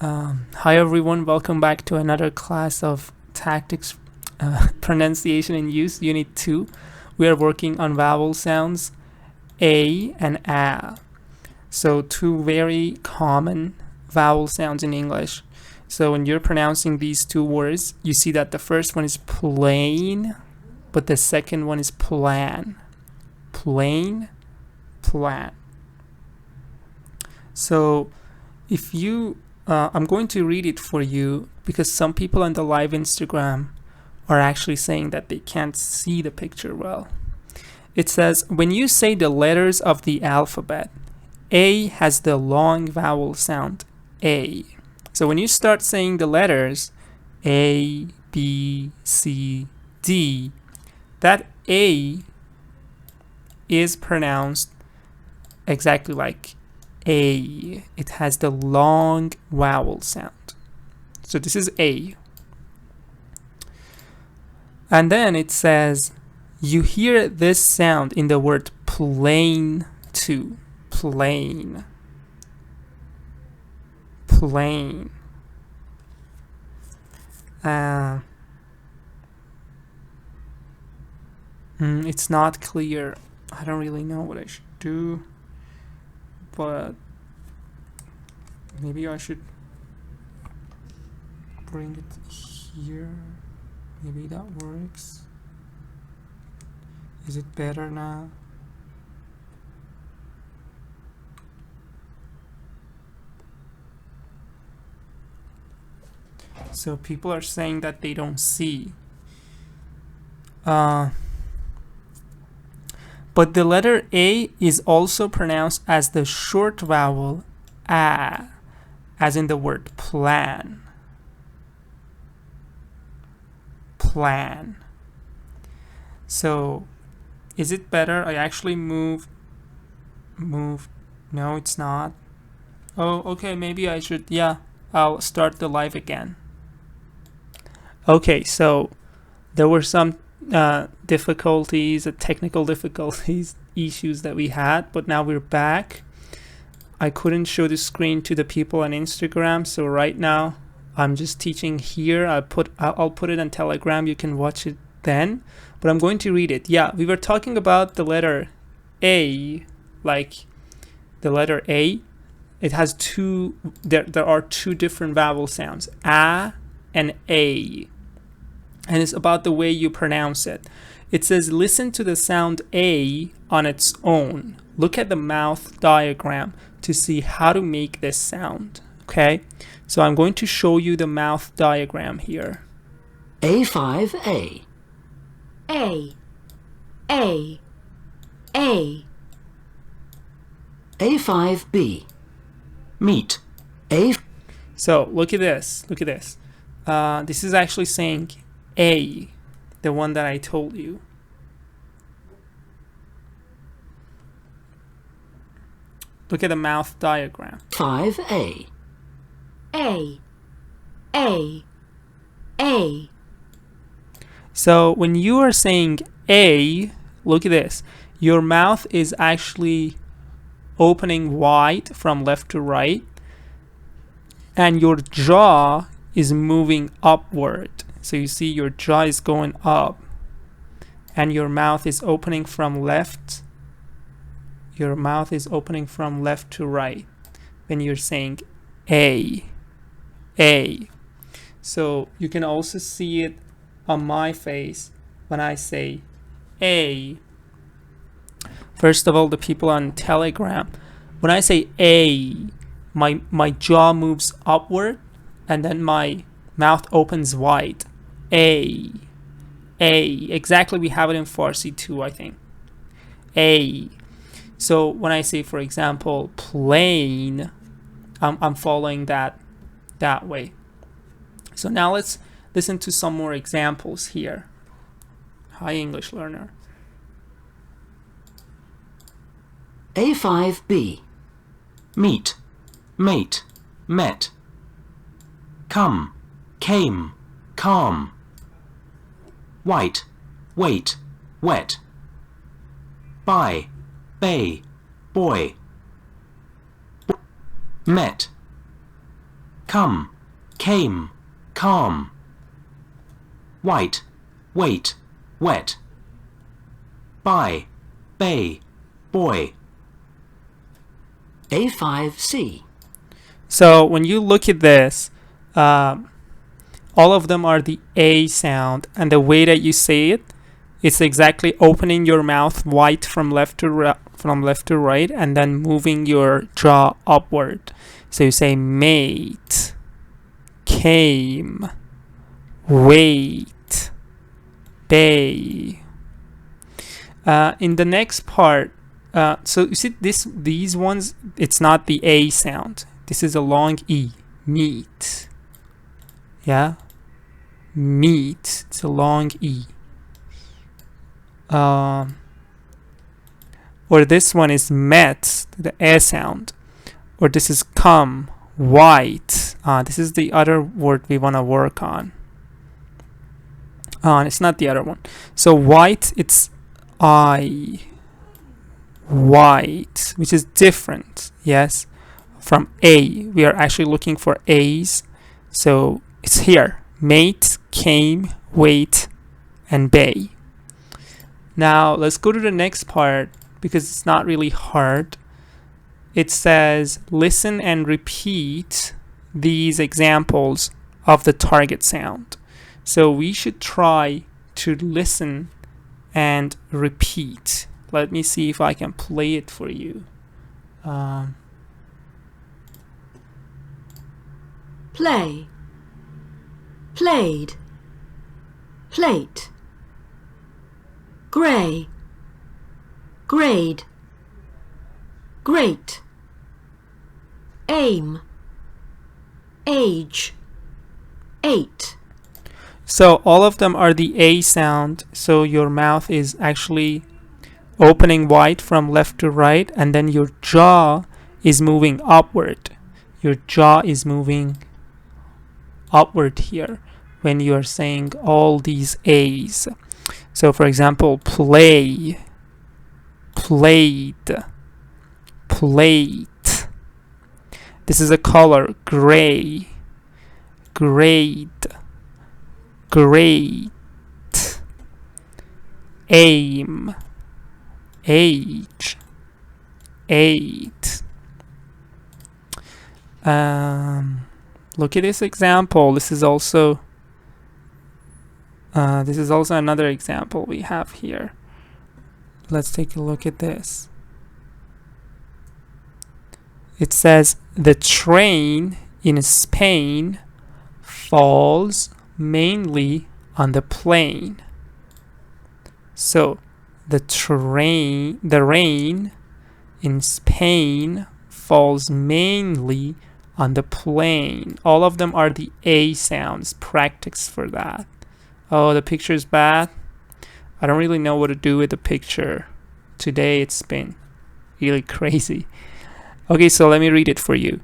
Hi everyone, welcome back to another class of tactics, pronunciation and use, unit 2. We are working on vowel sounds a and a. So two very common vowel sounds in English. So when you're pronouncing these two words, you see that the first one is plain, but the second one is plan. Plain, plan. So if you I'm going to read it for you because some people on the live Instagram are actually saying that they can't see the picture well. It says, when you say the letters of the alphabet, A has the long vowel sound A. So when you start saying the letters A, B, C, D, that A is pronounced exactly like A. It has the long vowel sound. So this is A. And then it says, you hear this sound in the word plain too. Plain. Plain. It's not clear. I don't really know what I should do. But maybe I should bring it here. Maybe that works. Is it better now? So people are saying that they don't see. But the letter A is also pronounced as the short vowel A, as in the word plan. Plan. So, is it better? I actually moved. No, it's not. Oh, okay, maybe I should, I'll start the live again. Okay, so there were some difficulties, technical difficulties, issues that we had, but now we're back. I couldn't show the screen to the people on Instagram, so right now I'm just teaching here. I'll put it on Telegram. You can watch it then, but I'm going to read it. Yeah, we were talking about the letter A, like the letter A. It has two. There are two different vowel sounds, A and A. And it's about the way you pronounce it. It says, listen to the sound A on its own. Look at the mouth diagram to see how to make this sound. Okay? So I'm going to show you the mouth diagram here. A5A. A. A. A. A5B. Meat. A. So look at this. Look at this. This is actually saying A, the one that I told you. Look at the mouth diagram. 5A. A. A. A. So when you are saying A, look at this. Your mouth is actually opening wide from left to right, and your jaw is moving upward. So you see your jaw is going up, and your mouth is opening from left. Your mouth is opening from left to right when you're saying A. A. So you can also see it on my face when I say A. First of all, the people on Telegram, when I say A, my jaw moves upward, and then my mouth opens wide. A. A. Exactly, we have it in Farsi too, I think. A. So when I say, for example, plain, I'm following that way. So now let's listen to some more examples here. Hi, English learner. A5B. Meet. Mate. Met. Come. Came. Calm. White. Wait. Wet. Buy. Bay. Boy. Met. come, came, calm. White, wait, wet. Buy, bay, boy. A5C. So when you look at this, all of them are the A sound, and the way that you say it, it's exactly opening your mouth wide from left to right, and then moving your jaw upward. So you say mate, came, wait, bay. In the next part, so you see these ones, it's not the A sound. This is a long E. Meet. Yeah? Meet. It's a long E. Or this one is met, the A sound. Or this is come, white. This is the other word we want to work on. It's not the other one. So white, it's I. White, which is different, yes, from A. We are actually looking for A's. So it's here. Mate, came, wait, and bay. Now let's go to the next part because it's not really hard. It says listen and repeat these examples of the target sound. So we should try to listen and repeat. Let me see if I can play it for you. Play, played, plate. Grey, grade, great. Aim, age, ate. So all of them are the A sound. So your mouth is actually opening wide from left to right, and then your jaw is moving upward. Your jaw is moving upward here when you are saying all these A's. So for example, play, played, plate. This is a color, gray, grade, great. Aim, age, ate. Look at this example. This is also another example we have here. Let's take a look at this. It says the train in Spain falls mainly on the plain. So the rain in Spain falls mainly on the plain. All of them are the A sounds. Practice for that. Oh, the picture is bad. I don't really know what to do with the picture. Today it's been really crazy. Okay, so let me read it for you.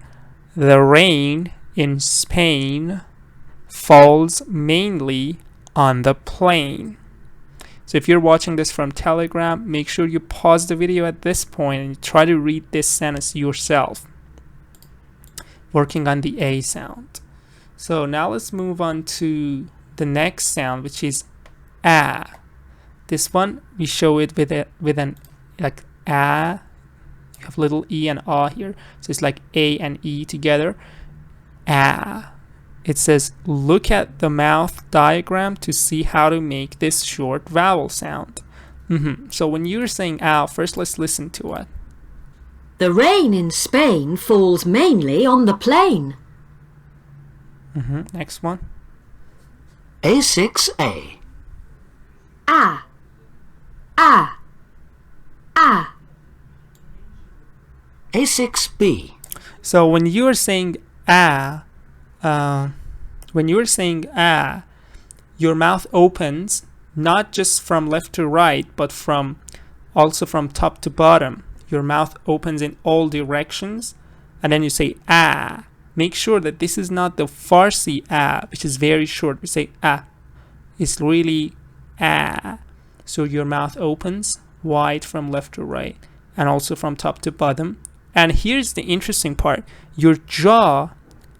The rain in Spain falls mainly on the plain. So if you're watching this from Telegram, make sure you pause the video at this point and try to read this sentence yourself, working on the A sound. So now let's move on to the next sound, which is ah. This one we show it with an like ah. You have little e and ah here, so it's like A and E together. Ah. It says look at the mouth diagram to see how to make this short vowel sound. So when you're saying ah, first let's listen to it. The rain in Spain falls mainly on the plain. Next one. A6A. Ah, ah, ah. A6B. So when you are saying ah, your mouth opens not just from left to right, but also from top to bottom. Your mouth opens in all directions, and then you say ah. Make sure that this is not the Farsi ah, which is very short. We say ah. It's really ah. So your mouth opens wide from left to right, and also from top to bottom. And here's the interesting part. Your jaw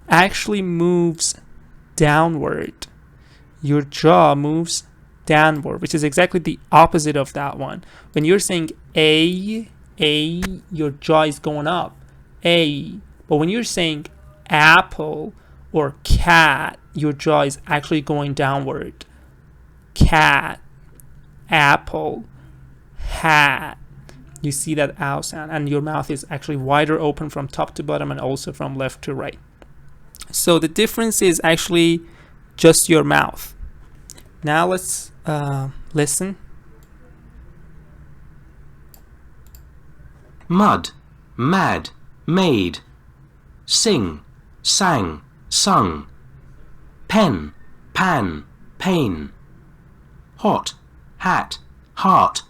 actually moves downward. Your jaw moves downward, which is exactly the opposite of that one. When you're saying a, your jaw is going up. A. But when you're saying apple or cat, your jaw is actually going downward. Cat, apple, hat. You see that ow sound, and your mouth is actually wider open from top to bottom and also from left to right. So the difference is actually just your mouth. Now let's listen. Mud, mad, made. Sing, sang, sung. Pen, pan, pain. Hot, hat, heart.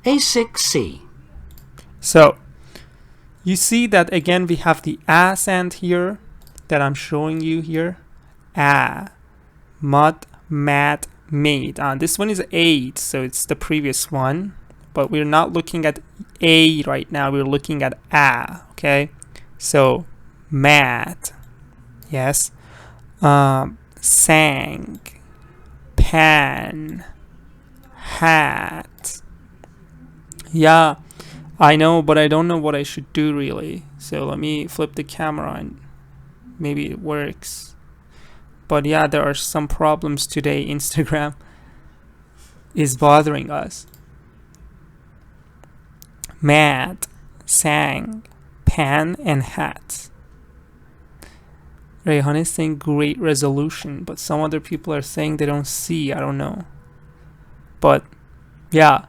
A6C. So you see that again we have the a sound here that I'm showing you here. A, mud, mad, made. This one is 8, so it's the previous one. But we're not looking at A right now, we're looking at A, okay? So, mad, yes. Sang, pan, hat. Yeah, I know, but I don't know what I should do really. So let me flip the camera and maybe it works. But yeah, there are some problems today. Instagram is bothering us. Mad, sang, pan, and hat. Rayhan is saying great resolution, but some other people are saying they don't see. I don't know. But yeah,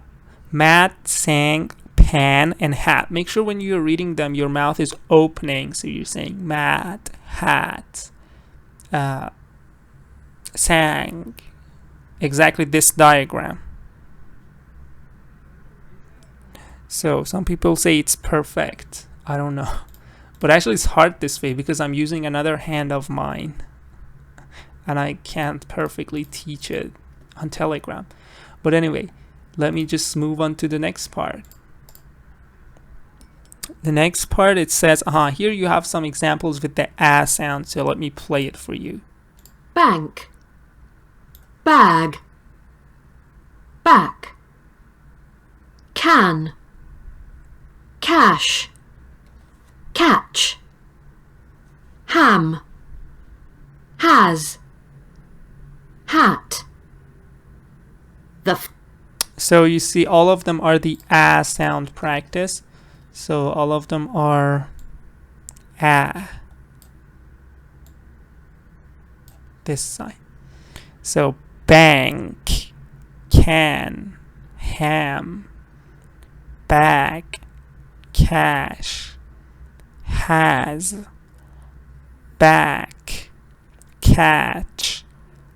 mad, sang, pan, and hat. Make sure when you're reading them, your mouth is opening. So you're saying mad, hat, sang. Exactly this diagram. So some people say it's perfect. I don't know. But actually it's hard this way because I'm using another hand of mine. And I can't perfectly teach it on Telegram. But anyway, let me just move on to the next part. The next part, it says, here you have some examples with the a sound. So let me play it for you. Bank, bag, back, can, cash, catch, ham, has, hat. So you see all of them are the a sound practice. So all of them are a. This side. So bank, can, ham, bag, cash, has, back, catch,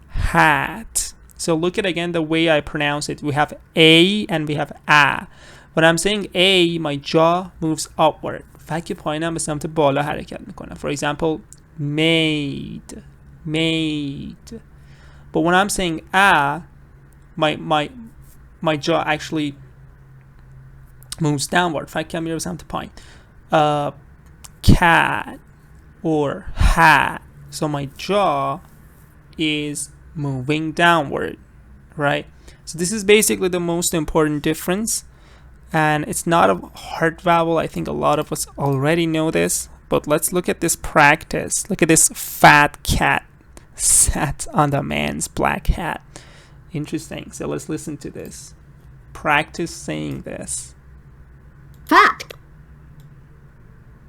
hat. So look at again the way I pronounce it. We have a and we have a. When I'm saying a, my jaw moves upward. فک پایینم به سمت بالا حرکت میکنه. For example, made, made. But when I'm saying a, my jaw actually moves downward. فکم میره به سمت پایین. Cat or hat. So my jaw is moving downward, right? So this is basically the most important difference. And it's not a hard vowel. I think a lot of us already know this. But let's look at this practice. Look at this fat cat sat on the man's black hat. Interesting. So let's listen to this. Practice saying this. Fat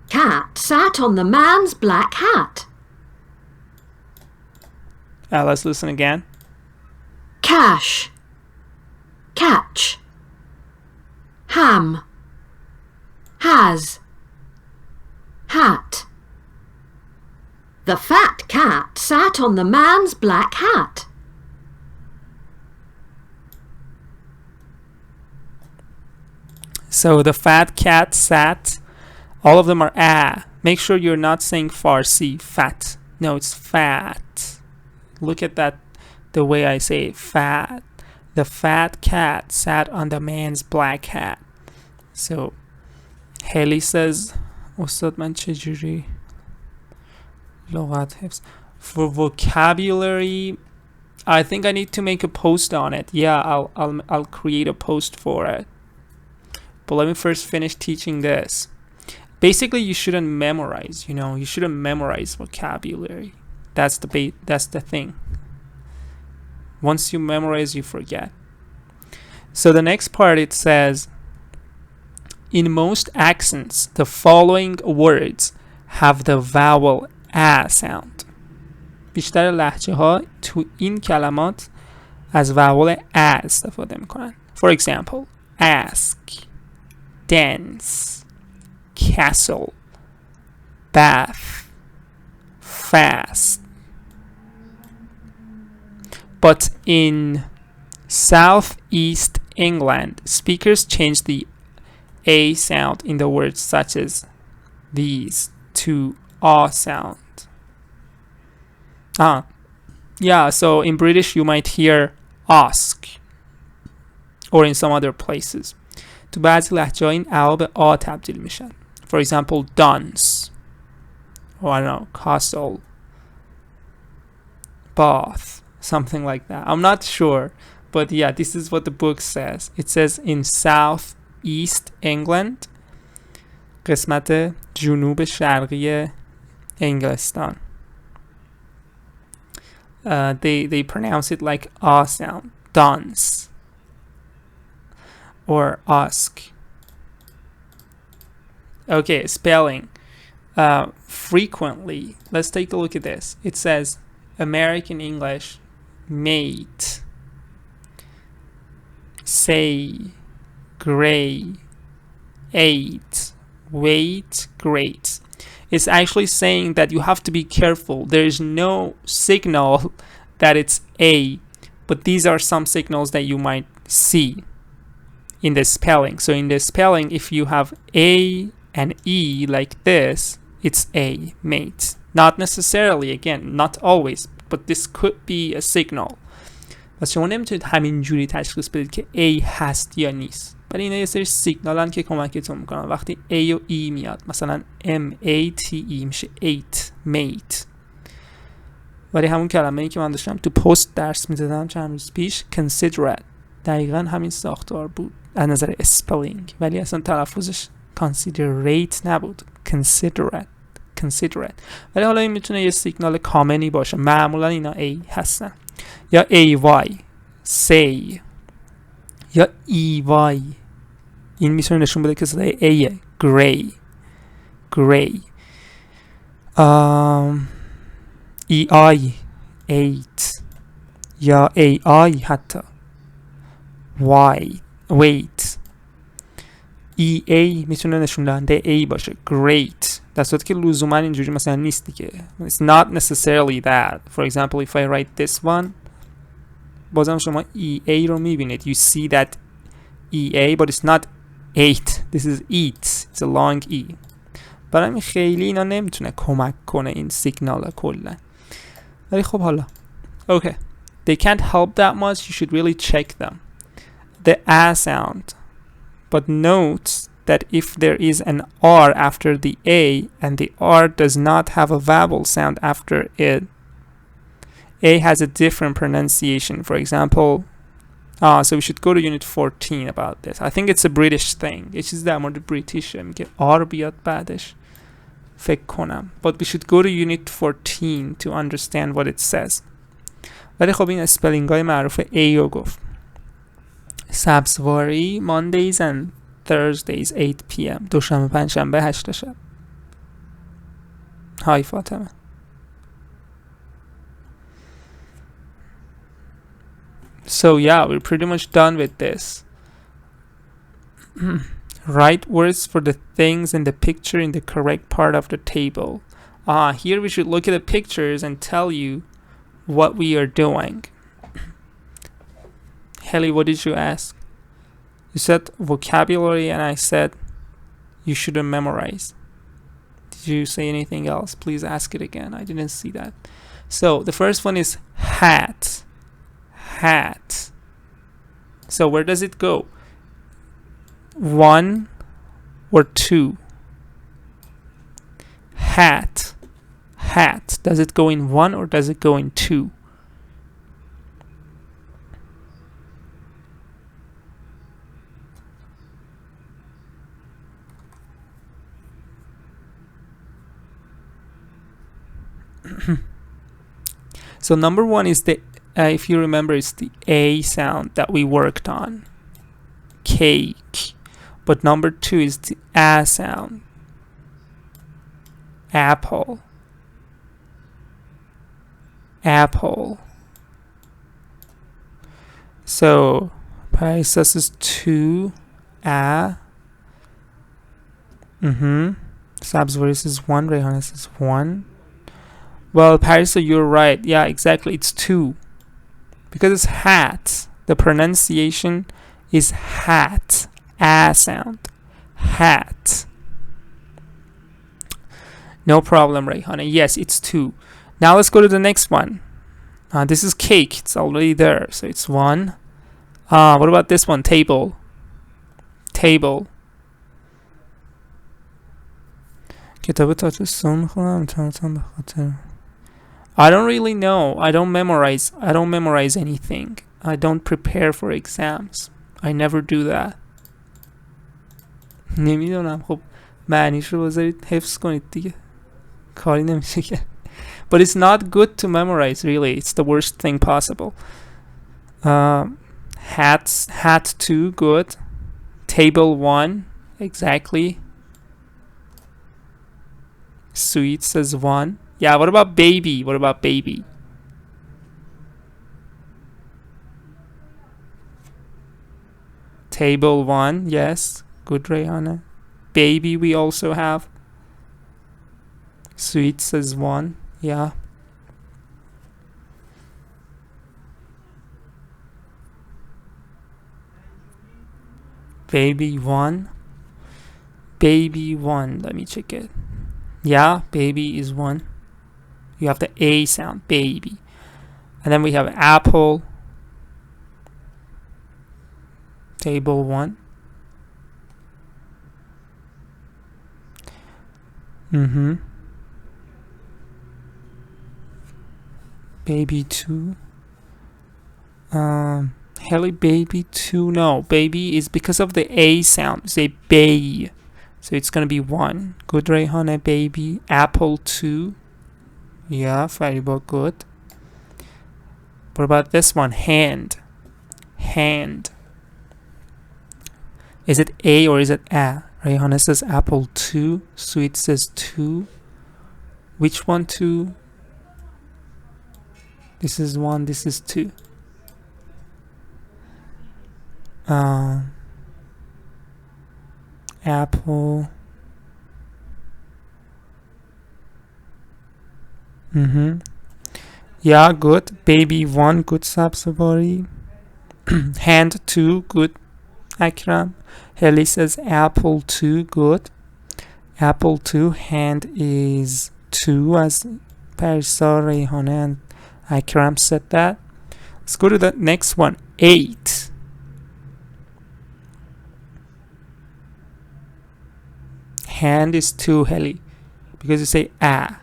cat sat on the man's black hat. Let's listen again. Cash, catch, ham, has, hat. The fat cat sat on the man's black hat. So the fat cat sat. All of them are a. Make sure you're not saying Farsi, fat. No, it's fat. Look at that, the way I say it, fat. The fat cat sat on the man's black hat. So Haley says, استاد من چجوری لغت حفظ. For vocabulary, I think I need to make a post on it. Yeah, I'll create a post for it. But let me first finish teaching this. Basically, you shouldn't memorize. You shouldn't memorize vocabulary. That's the thing. Once you memorize, you forget. So the next part, it says, in most accents, the following words have the vowel a sound. بیشتر لهجه ها تو این کلمات از vowel a استفاده میکنن. For example, ask, dance, castle, bath, fast. But in Southeast England, speakers change the a sound in the words such as these to a sound. Yeah, so in British you might hear ask, or in some other places. تو بعضی لهجه‌ها این ا به آ تبدیل میشن. For example, dance, or I don't know, castle, bath, something like that. I'm not sure, but yeah, this is what the book says. It says in South East England, قسمت جنوب شرقی انگلستان. They pronounce it like a sound, dance, or ask. Okay, spelling. Frequently, let's take a look at this. It says American English, mate, say, gray, eight, wait, great. It's actually saying that you have to be careful. There is no signal that it's A, but these are some signals that you might see in the spelling. So in the spelling, if you have A and E like this, it's A, mate. Not necessarily, again, not always, but this could be a signal. پس شما نمیتونید همینجوری تشخیص بدید که A هست یا نیست. ولی اینا یه سری سیگنالن که کمکتون میکنن. وقتی A و E میاد، مثلا M-A-T-E میشه 8 mate. ولی همون کلمه‌ای که من داشتم تو پست درس میدادم چند روز پیش، considerate، دقیقا همین ساختار بود از نظر اسپلینگ، ولی اصلا تلفظش considerate نبود، considerate. ولی حالا این میتونه یه سیگنال کامنی باشه. معمولا اینا A هستن. یا AY say، یا EY، این میتونه نشون بده که صدای A gray. EI 8 یا AI حتی wait. EA میتونه نشون دهنده A باشه great، در صورتی که لزوما اینجوری مثلا نیست دیگه. It's not necessarily that. For example, if I write this one، بازم شما EA رو میبینید. You see that EA but it's not 8. This is eat. It's a long E. برای خیلی اینا نمیتونه کمک کنه این سیگنال کلا. ولی خب حالا okay, they can't help that much. You should really check them. The A sound, but note that if there is an R after the A and the R does not have a vowel sound after it, A has a different pronunciation. For example, so we should go to unit 14 about this. I think it's a British thing. یه چیز در مورد بریتیشه میگه R بیاد بعدش فکر کنم. But we should go to unit 14 to understand what it says. ولی خب این اسپلینگ های معروف A رو گفت. سبزواری Mondays and Thursdays 8 p.m. دوشنبه پنجشنبه 8 شب. های فاطمه. So yeah, we're pretty much done with this. Write words for the things in the picture in the correct part of the table. Here we should look at the pictures and tell you what we are doing. Helly, what did you ask? You said vocabulary and I said you shouldn't memorize. Did you say anything else? Please ask it again. I didn't see that. So the first one is hat. Hat. So where does it go? 1 or 2? Hat. hat. Does it go in one or does it go in two? So number one is the, if you remember, it's the A sound that we worked on. Cake. But number two is the A sound. Apple. Apple. So Parisas is 2. A. Sabzvaris is 1. Rehanes is 1. Well, Parisa, you're right. Yeah, exactly. It's 2. Because it's hat. The pronunciation is hat. A sound. Hat. No problem, Rayhana. Yes, it's 2. Now let's go to the next one. This is cake. It's already there. So it's 1. What about this one? Table. Table. I don't really know. I don't memorize anything. I don't prepare for exams. I never do that. نمیدونم خب معنیش رو بذارید حفظ کنید دیگه. کاری نمیشه کرد. But it's not good to memorize, really. It's the worst thing possible. Hat 2, good. Table 1, exactly. Sweet says 1. Yeah, what about baby? What about baby? Table 1, yes. Good, Rayana. Baby we also have. Sweet says 1. Yeah. Baby 1. Baby 1. Let me check it. Yeah, baby is 1. You have the A sound, baby. And then we have apple. Table 1. Baby 2. Heli baby 2. No, baby is because of the A sound. Say bay. So it's gonna be 1. Good, Rayhana. Baby. Apple 2. Yeah, very good. What about this one? Hand. Hand. Is it A or is it A? Rayhana says apple 2. Sweet says 2. Which one 2? This is 1. This is 2. Apple. Yeah, good. Baby 1, good, Sabsabari. Hand 2, good, Akram. Heli says apple 2, good. Apple 2, hand is 2, as Parisa, Rayhana, and Akram said that. Let's go to the next one. 8. Hand is 2, Heli, because you say hand.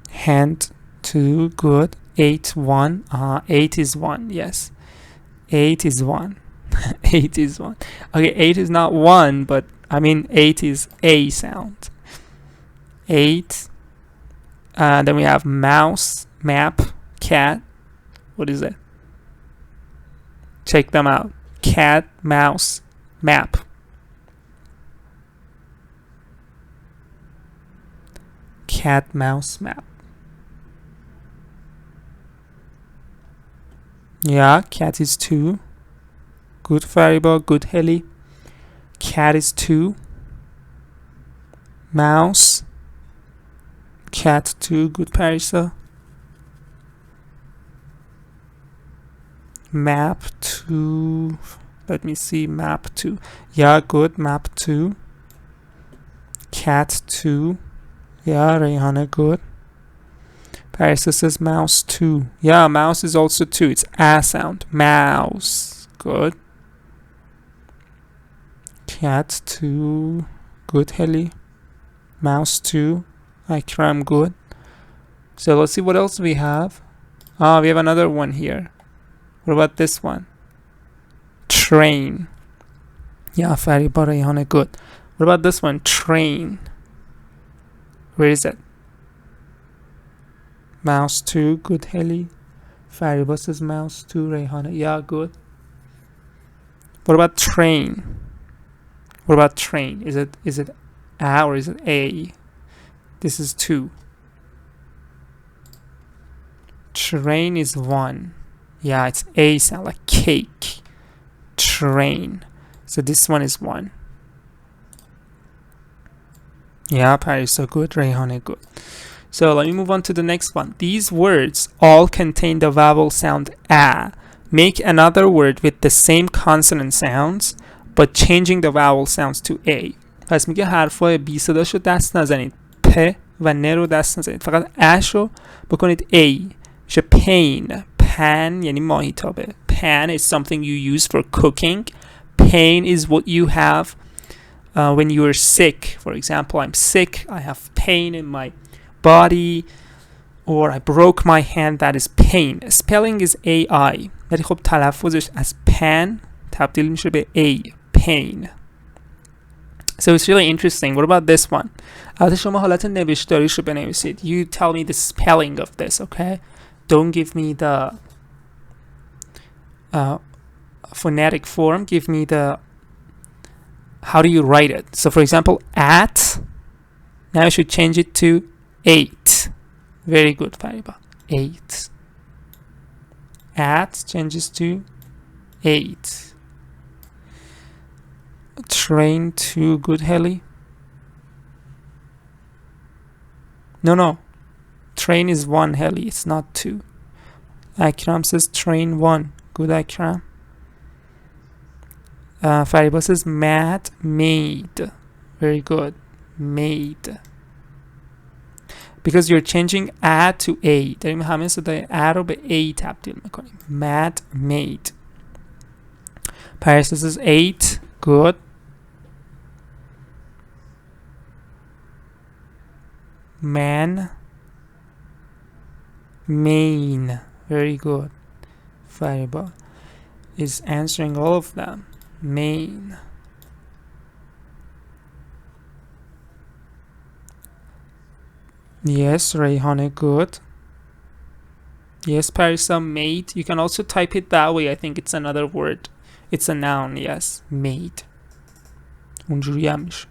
Hand 2, good. 8 1. 8 is 1. Yes, 8 is 1. 8 is 1. Okay, 8 is not 1, but I mean 8 is A sound. 8. Then we have mouse, map, cat. What is it? Check them out. Cat, mouse, map. Cat, mouse, map. Yeah, cat is 2. Good, Fariba. Good, Heli. Cat is 2. Mouse. Cat 2. Good, Parisa. Map 2. Let me see. Map 2. Yeah, good. Map 2. Cat 2. Yeah, Rayhana, good. Parisa says mouse 2. Yeah, mouse is also 2. It's A sound. Mouse. Good. Cat 2. good Heli. Mouse 2, Akram, good. So let's see what else we have. We have another one here. What about this one? Train. Yeah, Fariba, Rayhana, good. What about this one? Train. Where is it? Mouse 2, good Heli. Fariba says mouse 2, Rayhana. Yeah, good. What about train? What about train? Is it A or is it A? This is 2. Train is 1. Yeah, it's A sound, like cake. Train. So this one is 1. Yeah, Paris, so good. Rayhane, good. So let me move on to the next one. These words all contain the vowel sound A. Make another word with the same consonant sounds but changing the vowel sounds to A. پس میگه حرفای بی صداشو دست نزنید. پ و ن رو دست نزنید. فقط اش رو بکنید A. میشه pain. Pan یعنی ماهیتابه. Pan is something you use for cooking. Pain is what you have when you are sick. For example, I'm sick. I have pain in my body. Or I broke my hand. That is pain. Spelling is AI. ولی خب تلفظش از pan تبدیل میشه به A. Pain. So it's really interesting. What about this one? البته شما حالت نوشتاریش رو بنویسید. You tell me the spelling of this, okay? Don't give me the phonetic form. Give me the how do you write it? So for example, at. Now I should change it to 8. Very good, Fariba. 8. At changes to 8. Train to good Heli. No. Train is 1 Heli. It's not 2. Akram says train 1. Good Akram. Fariba says mad made. Very good. Made. Because you're changing a to a. داریم همه صدای a رو به a تبدیل میکنیم. Mad made. Paris says 8. Good. Man. Main. Very good. Fariba is answering all of them. Main. Yes, Rayhane, good. Yes, Parisa, made. You can also type it that way. I think it's another word. It's a noun, yes. Made. اونجوری هم میشه.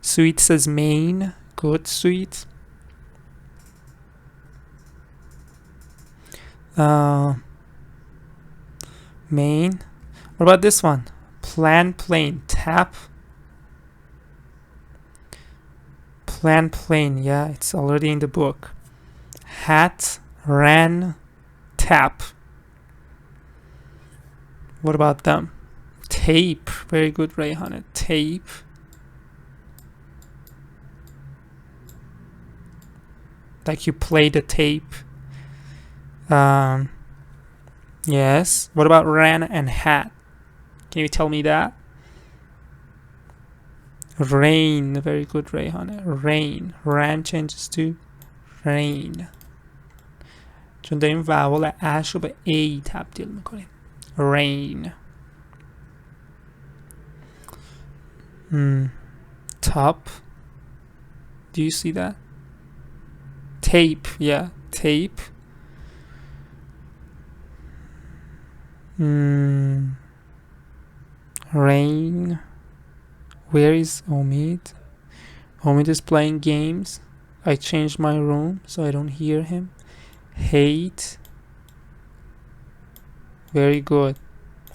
Sweet says main. Good, Sweet. Main. What about this one? Plan, plane. Tap. Plan, plane. Yeah, it's already in the book. Hat, ran, tap. What about them? Tape. Very good, Rayhana. Tape. Like you play the tape. Yes. What about ran and hat? Can you tell me that? Rain. Very good, Rayhana. Rain. Ran changes to rain. چون داریم vowel اش رو به A تبدیل میکنیم. Rain. Top. Do you see that? Tape. Yeah, tape. Rain. Where is Omid? Omid is playing games. I changed my room so I don't hear him. Hate. Very good.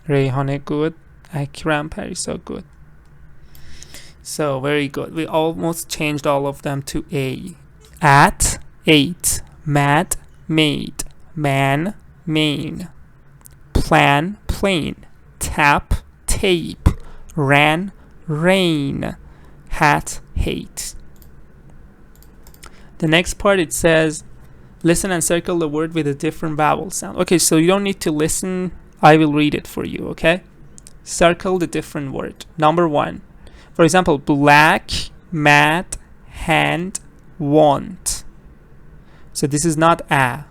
Rayhane, good. Akram, Parisa, good. So very good. We almost changed all of them to A. At, 8. Mad, made. Man, main. Plan, plane. Tap, tape. Ran, rain. Hat, hate. The next part, it says listen and circle the word with a different vowel sound. Okay, so you don't need to listen. I will read it for you, okay? Circle the different word. Number 1. For example, black, mad, hand, want. So this is not a.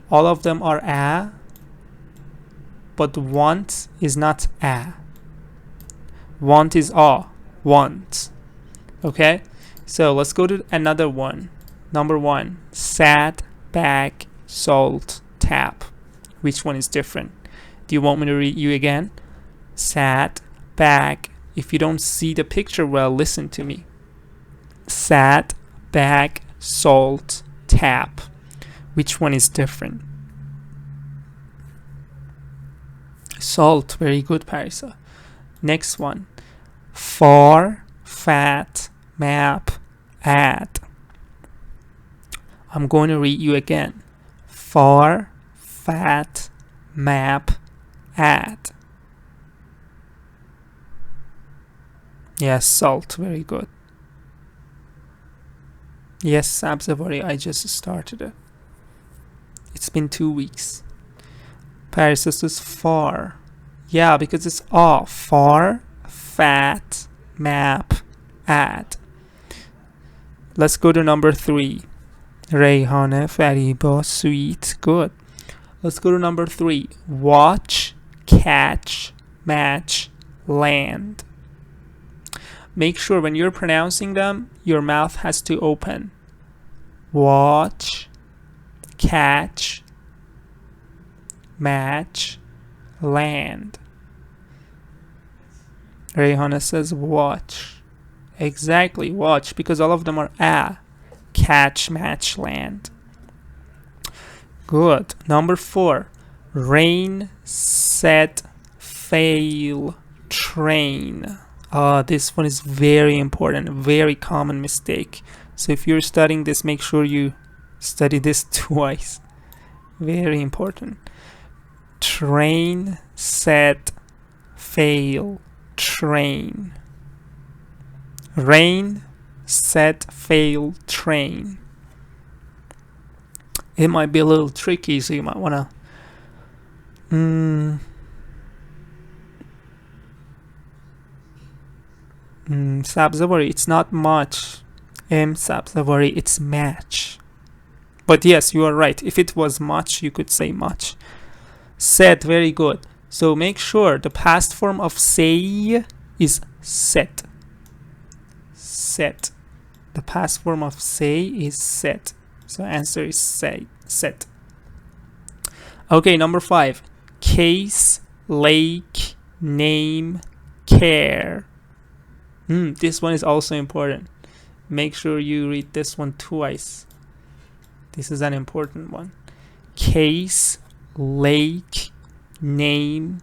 All of them are a, but want is not a. Want is a. Want. Okay? So let's go to another one. Number 1, sad, bag, salt, tap. Which one is different? Do you want me to read you again? Sad, bag. If you don't see the picture well, listen to me. Sad, bag, salt, tap. Which one is different? Salt. Very good, Parisa. Next one. Far, fat, map, add. I'm going to read you again. Far, fat, map, add. Yes, salt. Very good. Yes, Sabzavari, I just started it. It's been 2 weeks. Paris, this is far. Yeah, because it's off. Far, fat, map, add. Let's go to number 3. Rayhana, Fariba, sweet. Good. Let's go to number 3. Watch, catch, match, land. Make sure when you're pronouncing them, your mouth has to open. Watch, catch, match, land. Rayhana says watch. Exactly, watch, because all of them are a. Catch, match, land. Good. Number 4. Rain, set, fail, train. This one is very important, very common mistake. So if you're studying this, make sure you study this twice. Very important. Train, set, fail, train. Rain, set, fail, train. It might be a little tricky, so you might want to Sabzavari, it's not much. Sabzavari, it's match. But yes, you are right. If it was much, you could say much. Set, very good. So make sure the past form of say is set. Set. The past form of say is set. So answer is say, set. Okay, number 5. Case, lake, name, care. This one is also important. Make sure you read this one twice. This is an important one. Case, lake, name,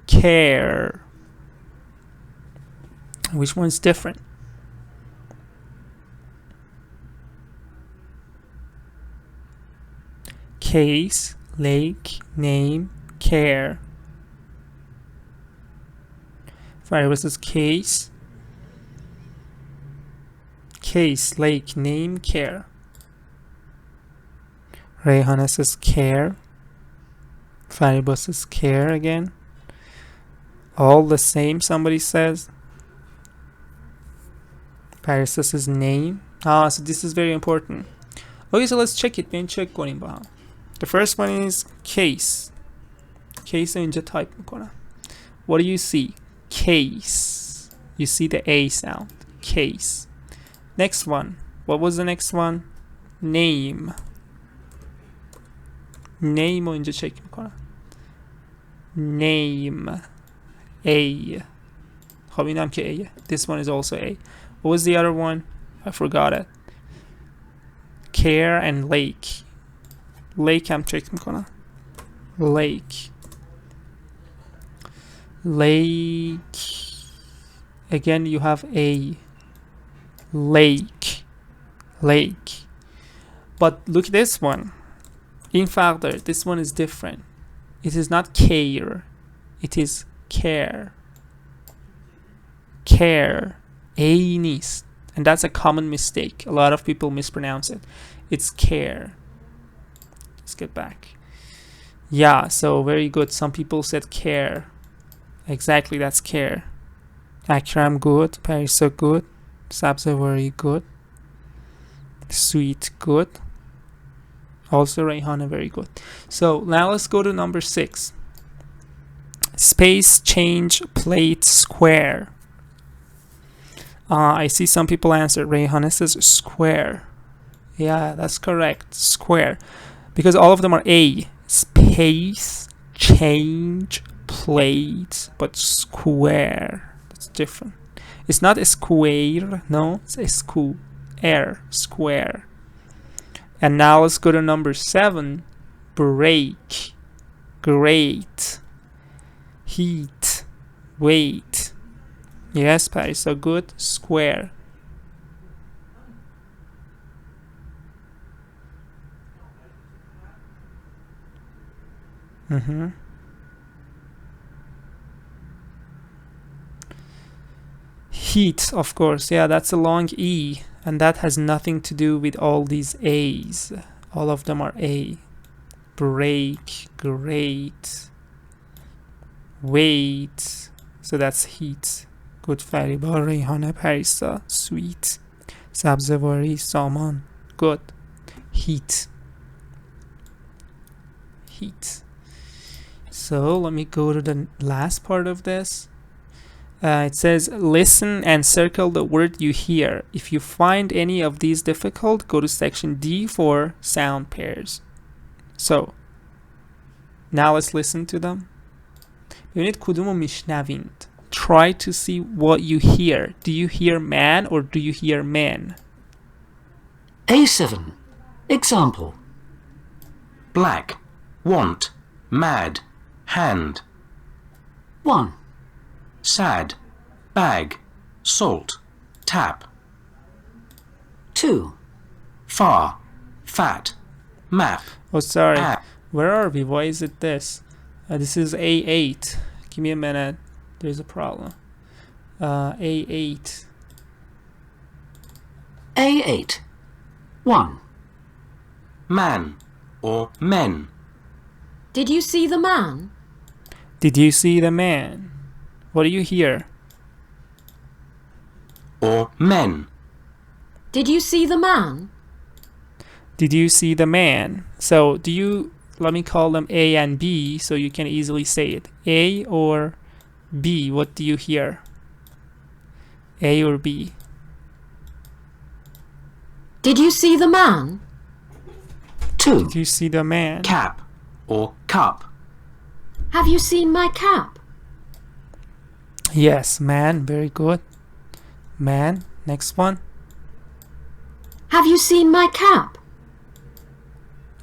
care. Which one's different? Case, lake, name, care. Fire versus case. Case, lake, name, care. Rayhana says care. Fariba says care again. All the same, somebody says. Paris says name. So this is very important. Okay, so let's check it. check کنیم با هم. The first one is case. Case اینجا type میکنم. What do you see? Case. You see the A sound. Case. Next one. What was the next one? Name. Name رو اینجا چک میکنم. Name. A. خب اینم که A. This one is also A. What was the other one? I forgot it. Care and lake. Lake هم چک میکنم. Lake. Lake. Again you have A. Lake. Lake. But look at this one. In fact, this one is different. It is not care. It is care. Care. A نیست. And that's a common mistake. A lot of people mispronounce it. It's care. Let's get back. Yeah, so very good. Some people said care. Exactly, that's care. Akram good. Parisa good. Sabzavari good. Sweet good. Also Rayhana very good. So now let's go to number 6. Space change plate square. I see some people answer. Rayhana says square. Yeah, that's correct. Square. Because all of them are A. Space change plate, but square. That's different. It's not a square. No, it's a square. Square. And now let's go to number 7. Break. Great. Heat. Weight. Yes, Patty, so good. Square. Heat, of course. Yeah, that's a long E. And that has nothing to do with all these A's. All of them are A. Break, great, weight. So that's heat. Good. Fariba, Rayhana, Parisa, sweet. Sabzavari, Saman. Good. Heat. Heat. So let me go to the last part of this. It says listen and circle the word you hear. If you find any of these difficult, go to section D for sound pairs. So now let's listen to them. ببینید کدومو میشنوید. Try to see what you hear. Do you hear man or do you hear men? A7. Example. Black, want, mad, hand. 1, Sad, bag, salt, tap. 2, Far, fat, map. Oh, sorry. App. Where are we? Why is it this? This is A8. Give me a minute. There's a problem. A8. A8. 1, Man or men. Did you see the man? Did you see the man? What do you hear? Or men. Did you see the man? Did you see the man? So do you, let me call them A and B so you can easily say it. A or B, what do you hear? A or B? Did you see the man? 2, Did you see the man? Cap or cup. Have you seen my cap? Yes, man, very good. Man, next one. Have you seen my cap?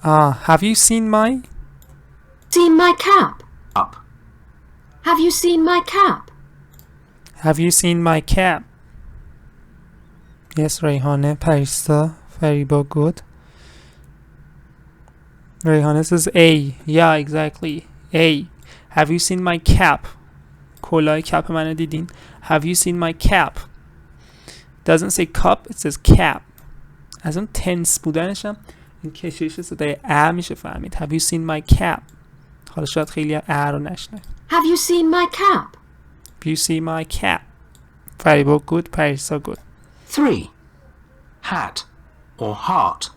Have you seen my? Seen my cap? Up. Have you seen my cap? Have you seen my cap? Yes, Rayhane, Parisa, Fariba, good. Rayhane says A. Yeah, exactly. A. Have you seen my cap? کلاه کپ منو دیدین. Have you seen my cap? Doesn't say cup, it says cap. از اون tense بودنشم این کشش صدای ا میشه فهمید. Have you seen my cap? حالا شاید خیلی ا رو نشنه. Have you seen my cap? Have you seen my cap? Fariba, good. Parisa, good. 3, Hat or heart.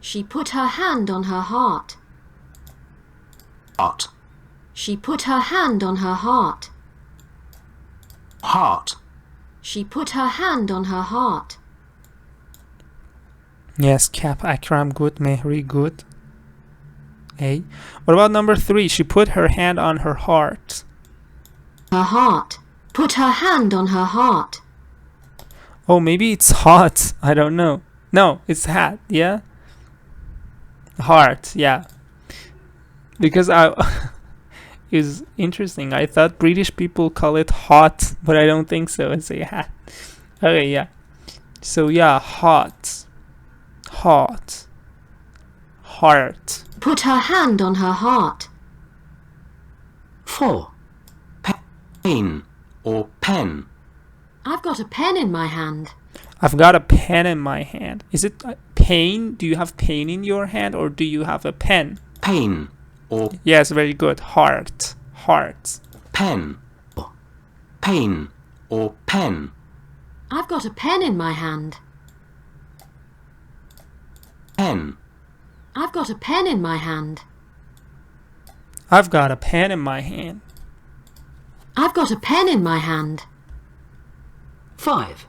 She put her hand on her heart. Heart. She put her hand on her heart. Heart. She put her hand on her heart. Yes, cap. Akram, good. Mehri, good. A. What about number 3? She put her hand on her heart. Her heart. Put her hand on her heart. Oh, maybe it's hot. I don't know. No, it's hat. Yeah? Heart. Yeah. Because is interesting. I thought British people call it hot, but I don't think so. It's a hat. Okay, yeah. So yeah, hot. Hot. Heart. Put her hand on her heart. 4, Pain or pen. I've got a pen in my hand. I've got a pen in my hand. Is it pain? Do you have pain in your hand or do you have a pen? Pain or Yes, very good. Heart. Heart. pen. Pain or pen. I've got a pen in my hand. Pen. I've got a pen in my hand. I've got a pen in my hand. I've got a pen in my hand. 5.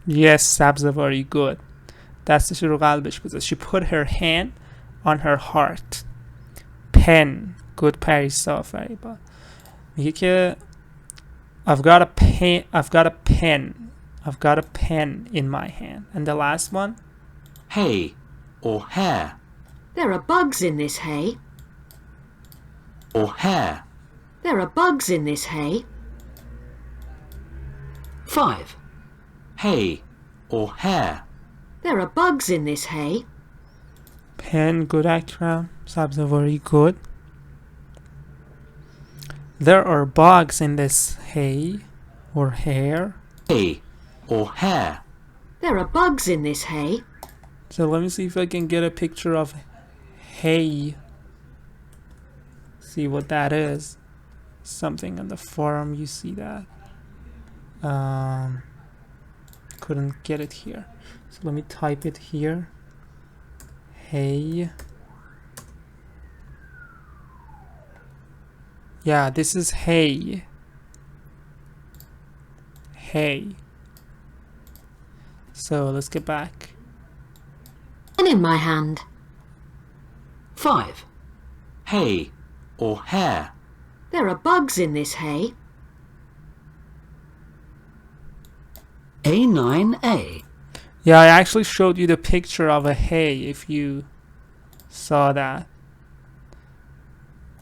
Yes, Sabza, very good. دستش رو قلبش گذاشت. She put her hand on her heart. Pen. Good Parisa, very good. میگه که I've got a pen. I've got a pen. I've got a pen in my hand. And the last one? Hay or hair. There are bugs in this hay. Or hair. There are bugs in this hay. 5. Hay or hair. There are bugs in this hay. Pen, good Akram. Sabza, very good. There are bugs in this hay or hair. Hay or hair. There are bugs in this hay. So let me see if I can get a picture of hay. See what that is. Something on the forum, you see that. Couldn't get it here. So let me type it here. Hay. Yeah, this is hay. Hay. So let's get back. Pen in my hand. 5. Hay or hair. There are bugs in this hay. A9A. Yeah, I actually showed you the picture of a hay if you saw that.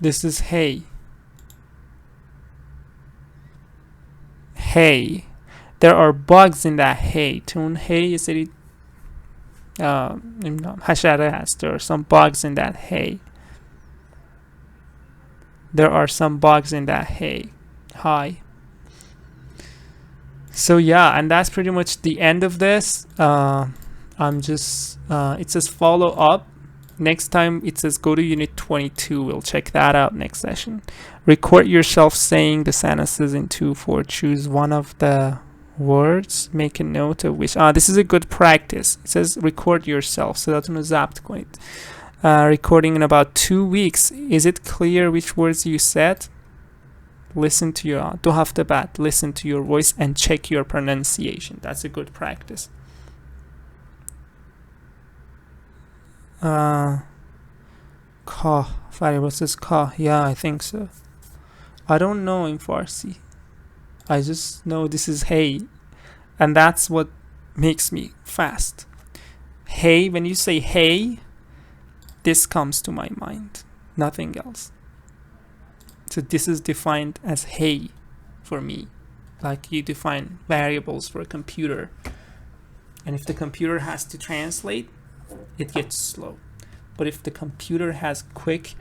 This is hay. Hay. There are bugs in that hay. تو اون hay یه سری نمیدونم حشره هست. There are some bugs in that hay. There are some bugs in that hay. Hi. So yeah, and that's pretty much the end of this. I'm just it says follow up. Next time it says go to unit 22. We'll check that out next session. Record yourself saying the sentences in 2-4. Choose one of the words. Make a note of which. This is a good practice. It says record yourself. So that's gonna ضبط کنید. Recording in about 2 weeks. Is it clear which words you said? Listen to your 2 هفته بعد. Listen to your voice and check your pronunciation. That's a good practice. Ka. Fariba says ka. Yeah, I think so. I don't know in Farsi. I just know this is hey. And that's what makes me fast. Hey, when you say hey, this comes to my mind. Nothing else. So this is defined as hey for me. Like you define variables for a computer. And if the computer has to translate, it gets slow. But if the computer has quick